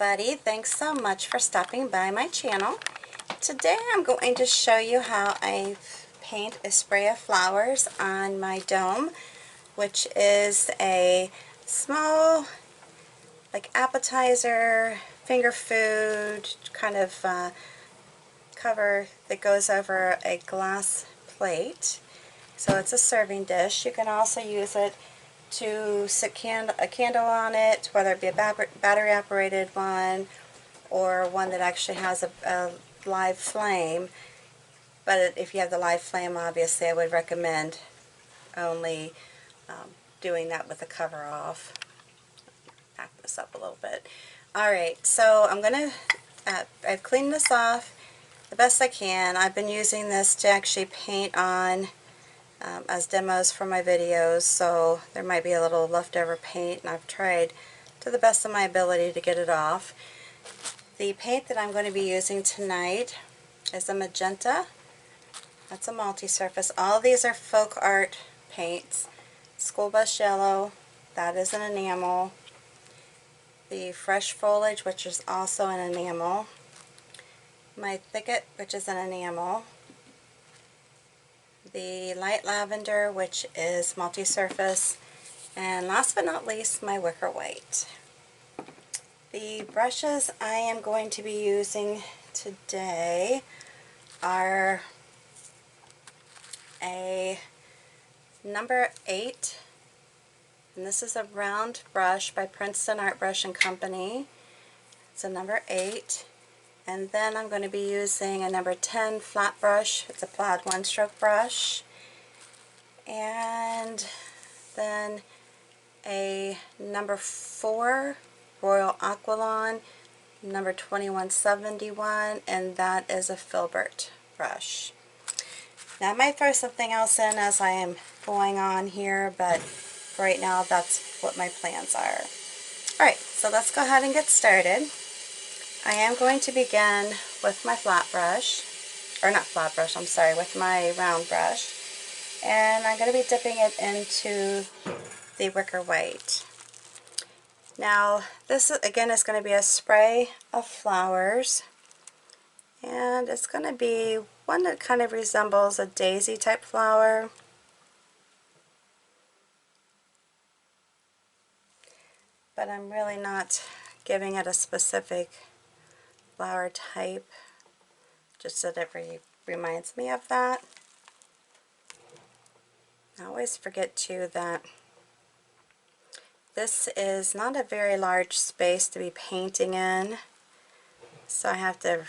everybody, thanks so much for stopping by my channel. Today I'm going to show you how I paint a spray of flowers on my dome, which is a small like appetizer, finger food kind of cover that goes over a glass plate. So it's a serving dish. You can also use it to sit a candle on it, whether it be a battery operated one or one that actually has a live flame. But if you have the live flame, obviously I would recommend only doing that with the cover off. Back this up a little bit. Alright, so I'm going to I've cleaned this off the best I can. I've been using this to actually paint on as demos for my videos, so there might be a little leftover paint, and I've tried to the best of my ability to get it off. The paint that I'm going to be using tonight is a Magenta. That's a multi-surface. All of these are folk art paints. School Bus Yellow, that is an enamel. The Fresh Foliage, which is also an enamel. My Thicket, which is an enamel. The Light Lavender, which is multi-surface, and last but not least, my Wicker White. The brushes I am going to be using today are a number 8, and this is a round brush by Princeton Art Brush and Company. It's a number 8. And then I'm going to be using a number 10 flat brush. It's a plaid one-stroke brush. And then a number 4 Royal Aquilon, number 2171, and that is a filbert brush. Now I might throw something else in as I am going on here, but for right now that's what my plans are. Alright, so let's go ahead and get started. I am going to begin with my flat brush, or not flat brush, I'm sorry, with my round brush, and I'm going to be dipping it into the Wicker White. Now this again is going to be a spray of flowers, and it's going to be one that kind of resembles a daisy type flower. But I'm really not giving it a specific flower type, just so that it reminds me of that. I always forget too that this is not a very large space to be painting in, so I have to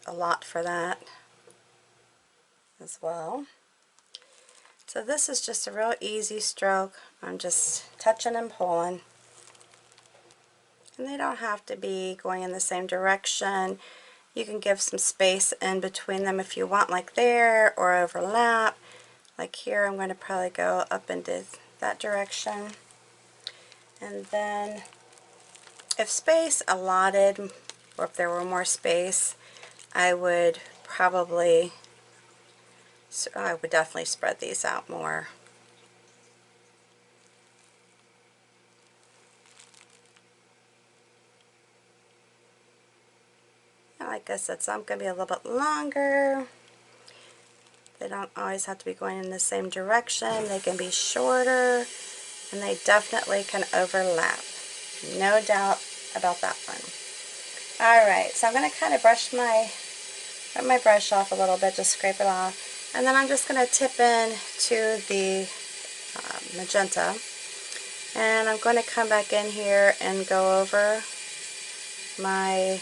allot for that as well. So this is just a real easy stroke. I'm just touching and pulling. And they don't have to be going in the same direction. You can give some space in between them if you want, like there, or overlap. Like here, I'm going to probably go up into that direction. And then if space allotted, or if there were more space, I would definitely spread these out more. Like I said, some can be a little bit longer. They don't always have to be going in the same direction. They can be shorter, and they definitely can overlap. No doubt about that one. Alright, so I'm going to kind of rub my brush off a little bit, just scrape it off. And then I'm just going to tip in to the Magenta. And I'm going to come back in here and go over my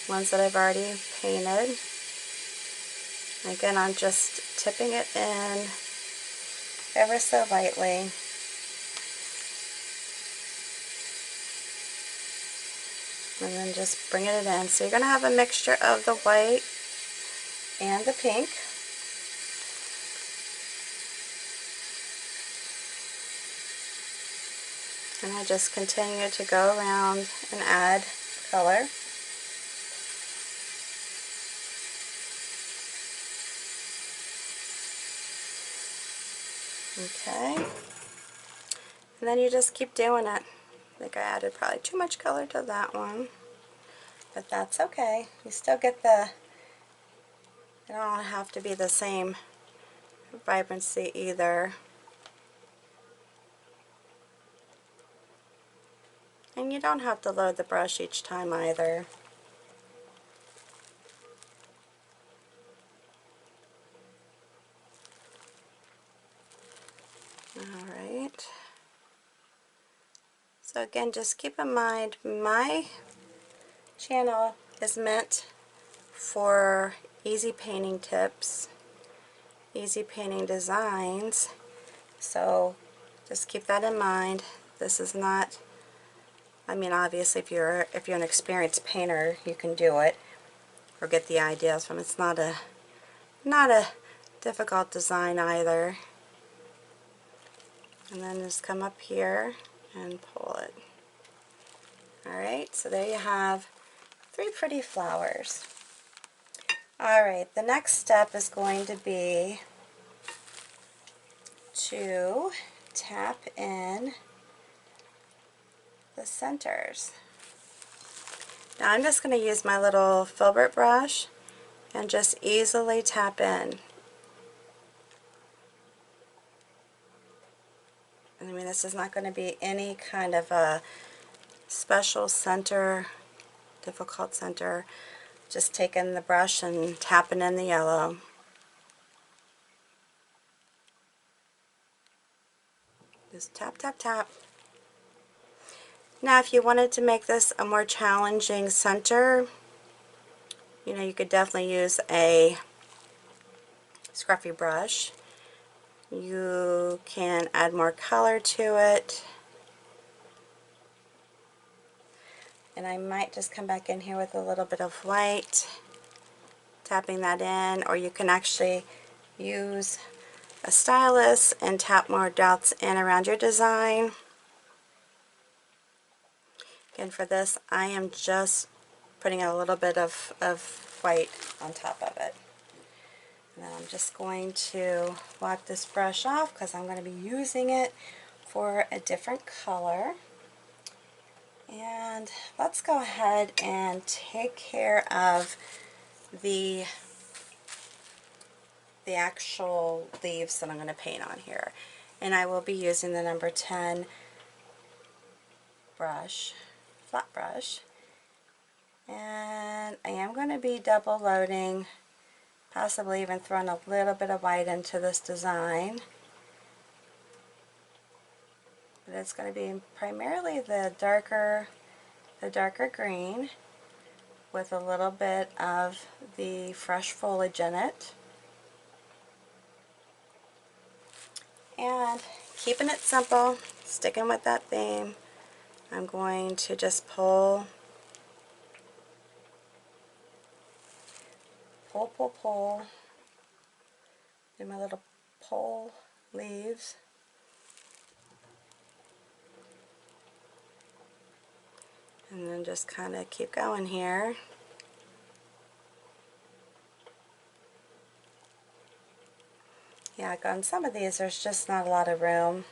ones that I've already painted. Again, I'm just tipping it in ever so lightly. And then just bringing it in. So you're going to have a mixture of the white and the pink. And I just continue to go around and add color. Okay, and then you just keep doing it. I think I added probably too much color to that one, but that's okay. You still get the, it don't have to be the same vibrancy either. And you don't have to load the brush each time either. Alright. So again, just keep in mind, my channel is meant for easy painting tips, easy painting designs. So just keep that in mind. This is not, I mean, obviously if you're an experienced painter, you can do it or get the ideas from it. It's not a difficult design either. And then just come up here and pull it. Alright, so there you have 3 pretty flowers. Alright, the next step is going to be to tap in the centers. Now I'm just going to use my little filbert brush and just easily tap in. I mean, this is not going to be any kind of a special center, difficult center. Just taking the brush and tapping in the yellow. Just tap, tap, tap. Now if you wanted to make this a more challenging center, you know, you could definitely use a scruffy brush. You can add more color to it. And I might just come back in here with a little bit of white, tapping that in, or you can actually use a stylus and tap more dots in around your design. Again, for this, I am just putting a little bit of white on top of it. And then I'm just going to wipe this brush off because I'm going to be using it for a different color. And let's go ahead and take care of the actual leaves that I'm going to paint on here. And I will be using the number 10 brush, flat brush. And I am going to be double loading, possibly even throwing a little bit of white into this design. But it's going to be primarily the darker green with a little bit of the fresh foliage in it. And keeping it simple, sticking with that theme, I'm going to just pull, do my little pull leaves. And then just kind of keep going here. Yeah, on some of these there's just not a lot of room.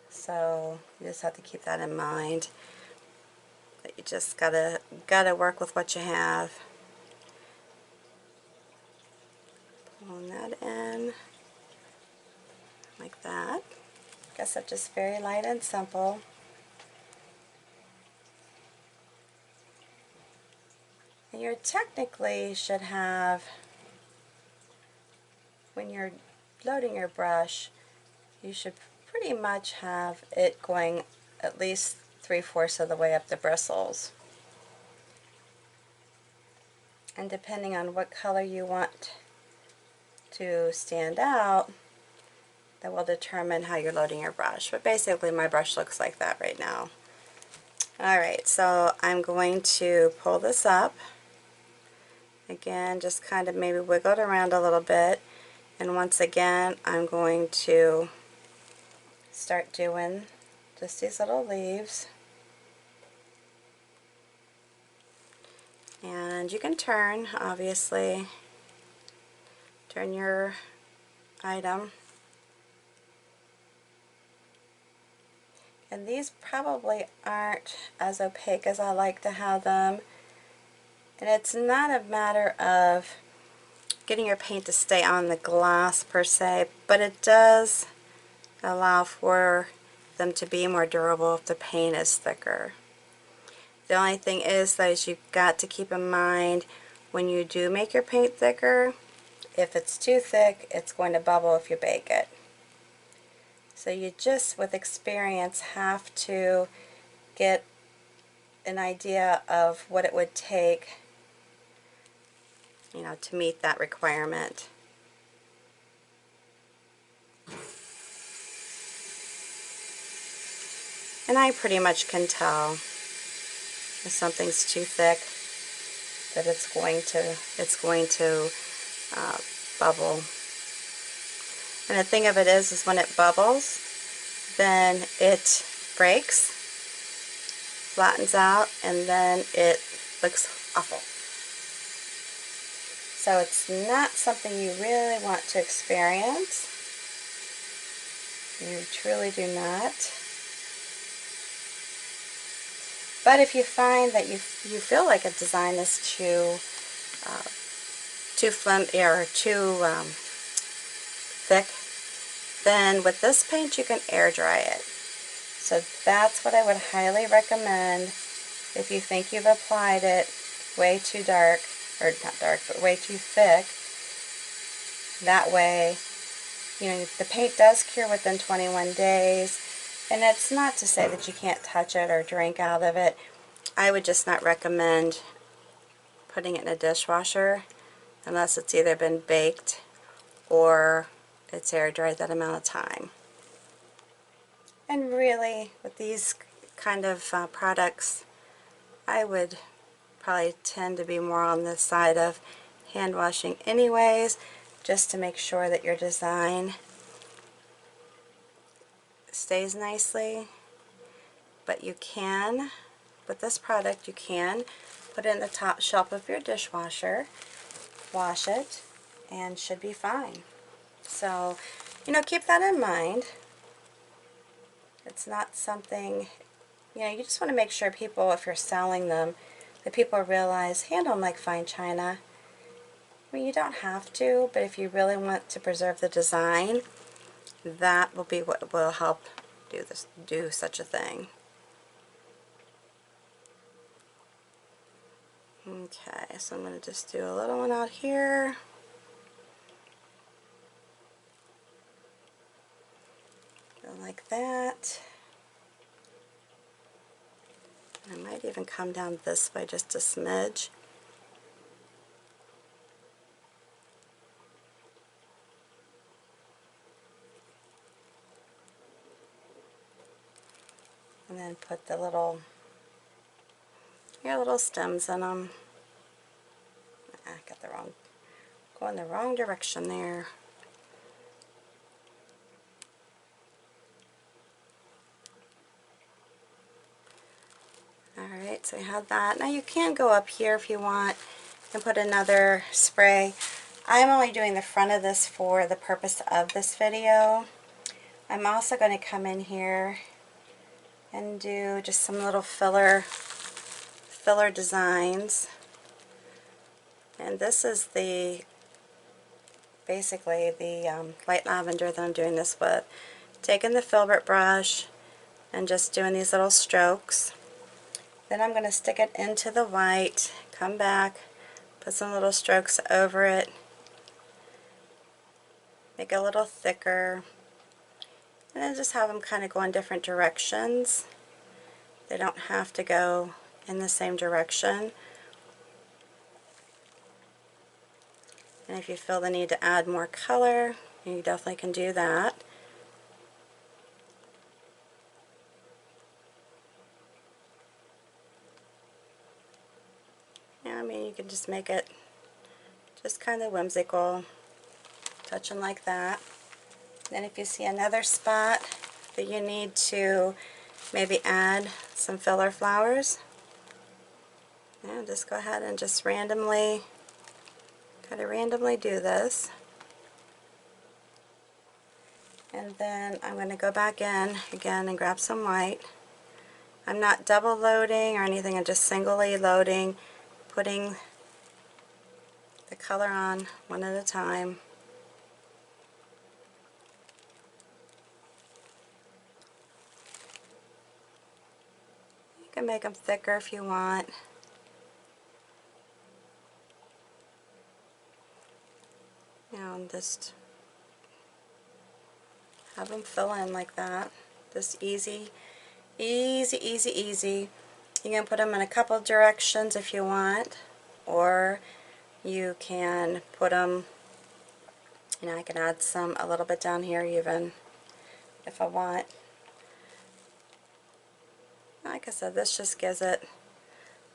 So you just have to keep that in mind. That you just gotta work with what you have. Pulling that in like that. Guess that's just very light and simple. And you technically should have, when you're loading your brush, you should pretty much have it going at least 3/4 of the way up the bristles. And depending on what color you want to stand out, that will determine how you're loading your brush. But basically my brush looks like that right now. Alright, so I'm going to pull this up. Again, just kind of maybe wiggle it around a little bit. And once again, I'm going to start doing just these little leaves. And you can turn, obviously, turn your item. And these probably aren't as opaque as I like to have them. And it's not a matter of getting your paint to stay on the glass per se, but it does allow for them to be more durable if the paint is thicker. The only thing is, though, is you've got to keep in mind when you do make your paint thicker, if it's too thick, it's going to bubble if you bake it. So you just, with experience, have to get an idea of what it would take, you know, to meet that requirement. And I pretty much can tell if something's too thick that it's going to bubble. And the thing of it is when it bubbles, then it breaks, flattens out, and then it looks awful. So it's not something you really want to experience. You truly do not. But if you find that you feel like a design is too flimsy or too thick, then with this paint you can air dry it. So that's what I would highly recommend if you think you've applied it way too dark, or not dark, but way too thick. That way, you know, the paint does cure within 21 days, and it's not to say that you can't touch it or drink out of it. I would just not recommend putting it in a dishwasher unless it's either been baked or it's air dried that amount of time. And really, with these kind of products, I would probably tend to be more on the side of hand washing anyways, just to make sure that your design stays nicely. But you can, with this product, you can put it in the top shelf of your dishwasher, wash it, and should be fine. So, you know, keep that in mind. It's not something, you know, you just want to make sure people, if you're selling them, that people realize handle them like fine china. I mean, you don't have to, but if you really want to preserve the design, that will be what will help do such a thing. Okay, so I'm going to just do a little one out here. Go like that. I might even come down this way just a smidge. And then put the little stems in them. I got the wrong, going the wrong direction there. Alright, so I have that. Now you can go up here if you want and put another spray. I'm only doing the front of this for the purpose of this video. I'm also going to come in here and do just some little filler designs. And this is basically the light lavender that I'm doing this with. Taking the filbert brush and just doing these little strokes. Then I'm going to stick it into the white, come back, put some little strokes over it, make it a little thicker, and then just have them kind of go in different directions. They don't have to go in the same direction. And if you feel the need to add more color, you definitely can do that. Yeah, I mean, you can just make it just kind of whimsical, touching like that. Then if you see another spot that you need to maybe add some filler flowers, yeah, just go ahead and just randomly do this. And then I'm going to go back in again and grab some white. I'm not double loading or anything, I'm just singly loading, putting the color on one at a time. You can make them thicker if you want. You know, and just have them fill in like that. Just easy, easy, easy, easy. You can put them in a couple directions if you want, or you can put them, you know, I can add some a little bit down here even if I want. Like I said, this just gives it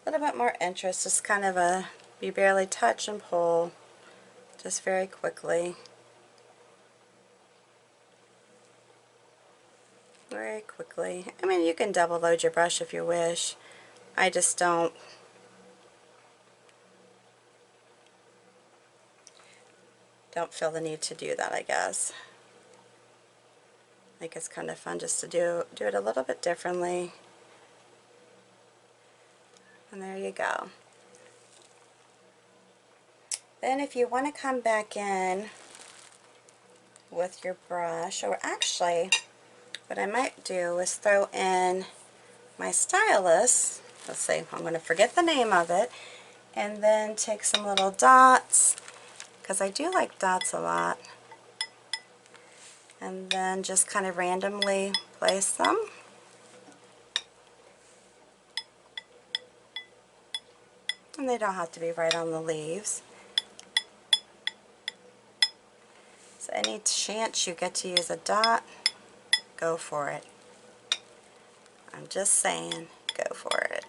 a little bit more interest. It's kind of a, you barely touch and pull just very quickly. Very quickly. I mean, you can double load your brush if you wish. I just don't feel the need to do that, I guess. I think it's kind of fun just to do it a little bit differently. And there you go. Then if you want to come back in with your brush, or actually what I might do is throw in my stylus. Let's see, I'm going to forget the name of it, and then take some little dots, because I do like dots a lot, and then just kind of randomly place them. And they don't have to be right on the leaves. So any chance you get to use a dot, go for it. I'm just saying, go for it.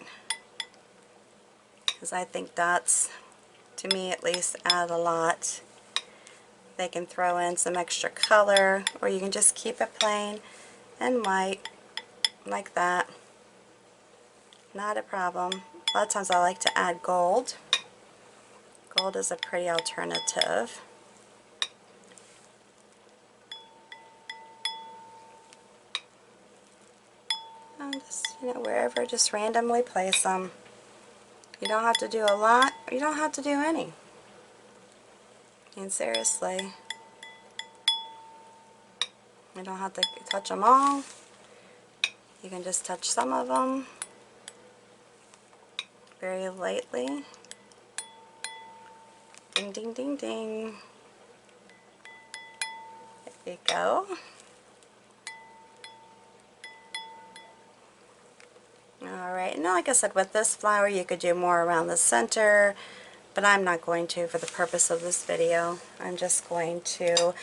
Because I think dots, to me at least, add a lot. They can throw in some extra color, or you can just keep it plain and white, like that. Not a problem. A lot of times I like to add gold. Gold is a pretty alternative. And just, you know, wherever, just randomly place them. You don't have to do a lot, or you don't have to do any. And seriously, you don't have to touch them all. You can just touch some of them very lightly. Ding, ding, ding, ding. There you go. Alright, and like I said, with this flower you could do more around the center, but I'm not going to for the purpose of this video. I'm just going to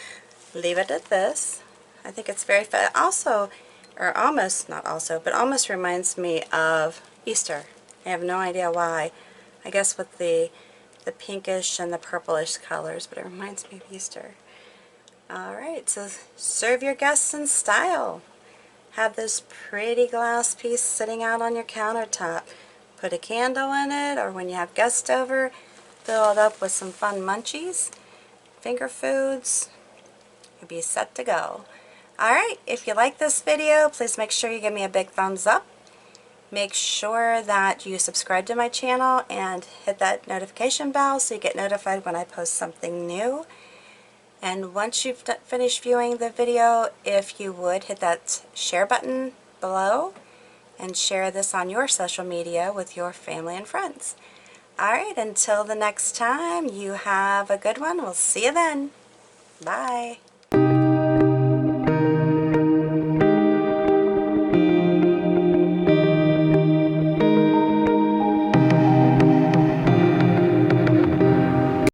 leave it at this. I think it's very fun. Also, or almost, not also, but almost reminds me of Easter. I have no idea why. I guess with the pinkish and the purplish colors, but it reminds me of Easter. Alright, so serve your guests in style. Have this pretty glass piece sitting out on your countertop. Put a candle in it, or when you have guests over, fill it up with some fun munchies, finger foods. You'll be set to go. Alright, if you like this video, please make sure you give me a big thumbs up. Make sure that you subscribe to my channel and hit that notification bell so you get notified when I post something new. And once you've finished viewing the video, if you would, hit that share button below and share this on your social media with your family and friends. Alright, until the next time, you have a good one. We'll see you then. Bye.